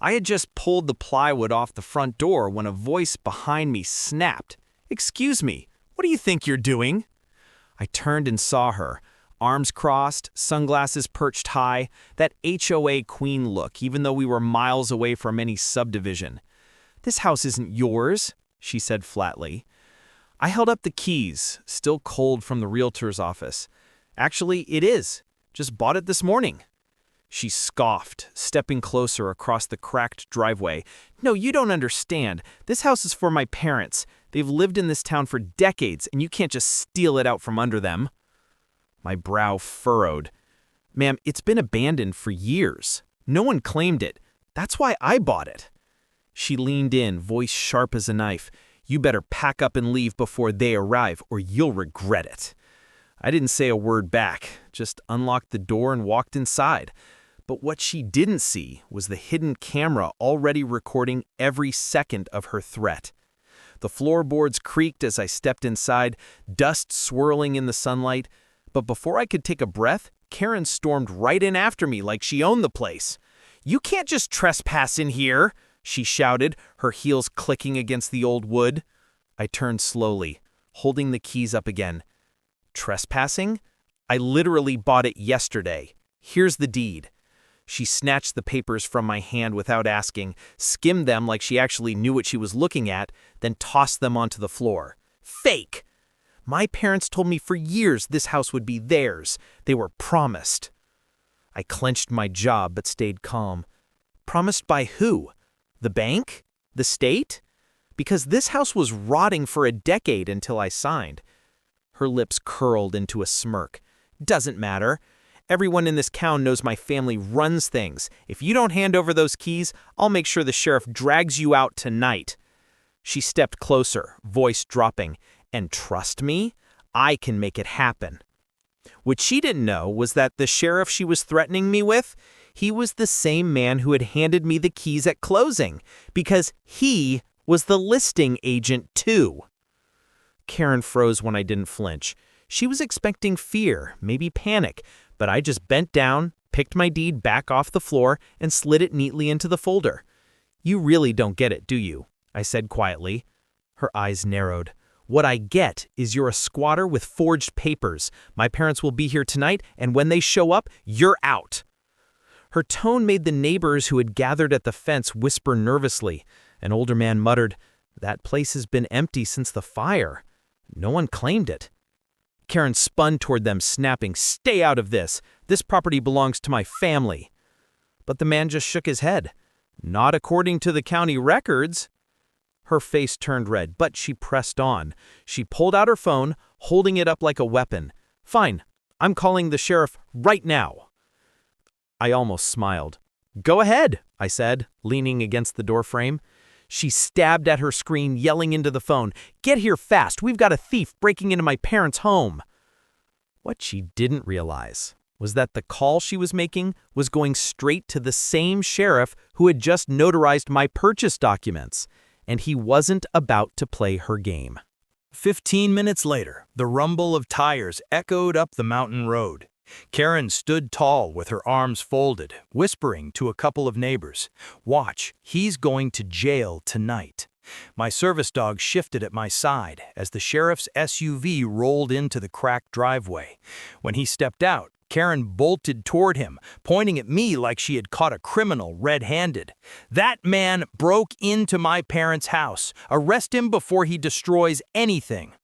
I had just pulled the plywood off the front door when a voice behind me snapped. "Excuse me, what do you think you're doing?" I turned and saw her, arms crossed, sunglasses perched high, that HOA queen look, even though we were miles away from any subdivision. "This house isn't yours," she said flatly. I held up the keys, still cold from the realtor's office. "Actually, it is. Just bought it this morning." She scoffed, stepping closer across the cracked driveway. "No, you don't understand. This house is for my parents. They've lived in this town for decades, and you can't just steal it out from under them." My brow furrowed. "Ma'am, it's been abandoned for years. No one claimed it. That's why I bought it." She leaned in, voice sharp as a knife. "You better pack up and leave before they arrive, or you'll regret it." I didn't say a word back, just unlocked the door and walked inside. But what she didn't see was the hidden camera already recording every second of her threat. The floorboards creaked as I stepped inside, dust swirling in the sunlight. But before I could take a breath, Karen stormed right in after me like she owned the place. "You can't just trespass in here," she shouted, her heels clicking against the old wood. I turned slowly, holding the keys up again. "Trespassing? I literally bought it yesterday. Here's the deed." She snatched the papers from my hand without asking, skimmed them like she actually knew what she was looking at, then tossed them onto the floor. "Fake! My parents told me for years this house would be theirs. They were promised." I clenched my jaw but stayed calm. Promised by who? The bank? The state? Because this house was rotting for a decade until I signed. Her lips curled into a smirk. "Doesn't matter. Everyone in this town knows my family runs things. If you don't hand over those keys, I'll make sure the sheriff drags you out tonight." She stepped closer, voice dropping. "And trust me, I can make it happen." What she didn't know was that the sheriff she was threatening me with, he was the same man who had handed me the keys at closing, because he was the listing agent too. Karen froze when I didn't flinch. She was expecting fear, maybe panic, but I just bent down, picked my deed back off the floor, and slid it neatly into the folder. "You really don't get it, do you?" I said quietly. Her eyes narrowed. "What I get is you're a squatter with forged papers. My parents will be here tonight, and when they show up, you're out." Her tone made the neighbors who had gathered at the fence whisper nervously. An older man muttered, "That place has been empty since the fire. No one claimed it." Karen spun toward them, snapping, "Stay out of this. This property belongs to my family." But the man just shook his head. "Not according to the county records." Her face turned red, but she pressed on. She pulled out her phone, holding it up like a weapon. "Fine, I'm calling the sheriff right now." I almost smiled. "Go ahead," I said, leaning against the doorframe. She stabbed at her screen, yelling into the phone, "Get here fast, we've got a thief breaking into my parents' home." What she didn't realize was that the call she was making was going straight to the same sheriff who had just notarized my purchase documents, and he wasn't about to play her game. 15 minutes later, the rumble of tires echoed up the mountain road. Karen stood tall with her arms folded, whispering to a couple of neighbors, "Watch, he's going to jail tonight." My service dog shifted at my side as the sheriff's SUV rolled into the cracked driveway. When he stepped out, Karen bolted toward him, pointing at me like she had caught a criminal red-handed. "That man broke into my parents' house. Arrest him before he destroys anything."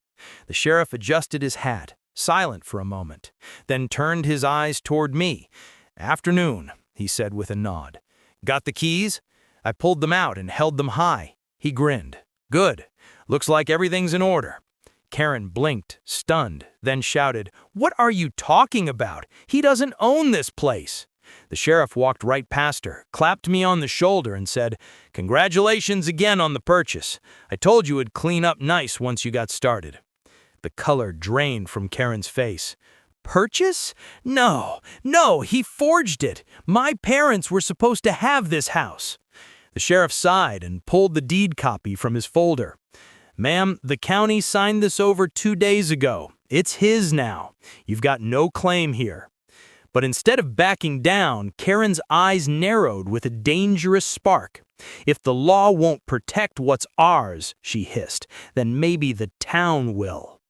The sheriff adjusted his hat, silent for a moment, then turned his eyes toward me. "Afternoon," he said with a nod. "Got the keys?" I pulled them out and held them high. He grinned. "Good. Looks like everything's in order." Karen blinked, stunned, then shouted, "What are you talking about? He doesn't own this place." The sheriff walked right past her, clapped me on the shoulder, and said, "Congratulations again on the purchase. I told you it'd clean up nice once you got started." The color drained from Karen's face. "Purchase? No, he forged it. My parents were supposed to have this house." The sheriff sighed and pulled the deed copy from his folder. "Ma'am, the county signed this over 2 days ago. It's his now. You've got no claim here." But instead of backing down, Karen's eyes narrowed with a dangerous spark. "If the law won't protect what's ours," she hissed, "then maybe the town will."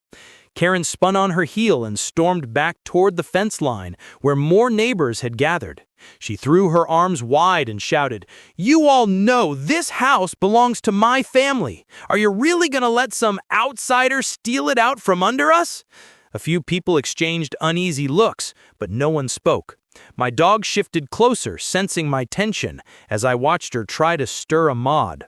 Karen spun on her heel and stormed back toward the fence line, where more neighbors had gathered. She threw her arms wide and shouted, "You all know this house belongs to my family. Are you really gonna let some outsider steal it out from under us?" A few people exchanged uneasy looks, but no one spoke. My dog shifted closer, sensing my tension, as I watched her try to stir a mod.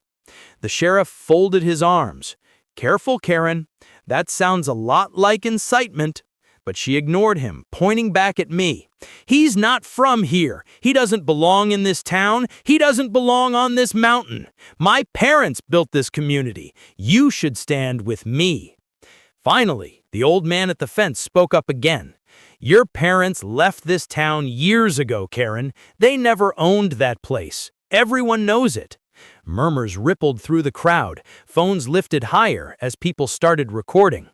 The sheriff folded his arms. "Careful, Karen. That sounds a lot like incitement." But she ignored him, pointing back at me. "He's not from here. He doesn't belong in this town. He doesn't belong on this mountain. My parents built this community. You should stand with me." Finally, the old man at the fence spoke up again. "Your parents left this town years ago, Karen. They never owned that place. Everyone knows it." Murmurs rippled through the crowd, phones lifted higher as people started recording.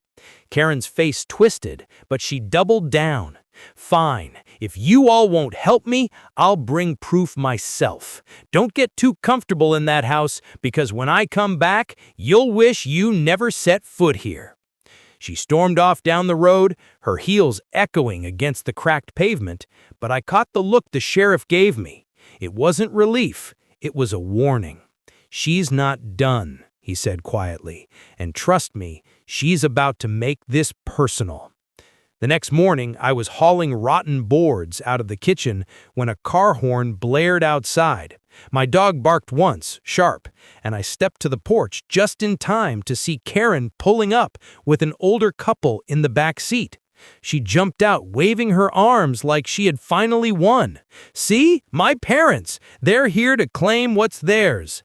Karen's face twisted, but she doubled down. "Fine, if you all won't help me, I'll bring proof myself. Don't get too comfortable in that house, because when I come back, you'll wish you never set foot here." She stormed off down the road, her heels echoing against the cracked pavement, but I caught the look the sheriff gave me. It wasn't relief, it was a warning. "She's not done," he said quietly, "and trust me, she's about to make this personal." The next morning, I was hauling rotten boards out of the kitchen when a car horn blared outside. My dog barked once, sharp, and I stepped to the porch just in time to see Karen pulling up with an older couple in the back seat. She jumped out, waving her arms like she had finally won. "See? My parents! They're here to claim what's theirs."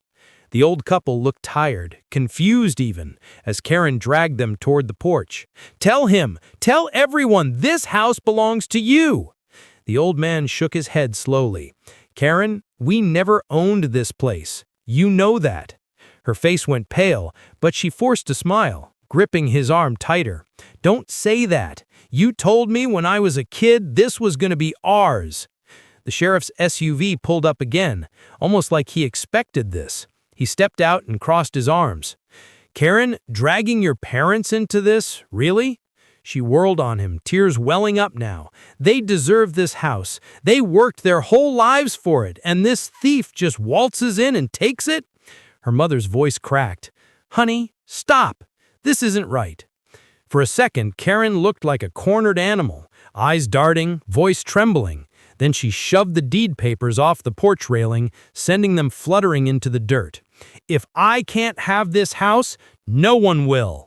The old couple looked tired, confused even, as Karen dragged them toward the porch. "Tell him! Tell everyone this house belongs to you!" The old man shook his head slowly. "Karen, we never owned this place. You know that." Her face went pale, but she forced a smile, gripping his arm tighter. "Don't say that. You told me when I was a kid this was going to be ours." The sheriff's SUV pulled up again, almost like he expected this. He stepped out and crossed his arms. "Karen, dragging your parents into this, really?" She whirled on him, tears welling up now. "They deserve this house. They worked their whole lives for it, and this thief just waltzes in and takes it?" Her mother's voice cracked. "Honey, stop. This isn't right." For a second, Karen looked like a cornered animal, eyes darting, voice trembling. Then she shoved the deed papers off the porch railing, sending them fluttering into the dirt. "If I can't have this house, no one will."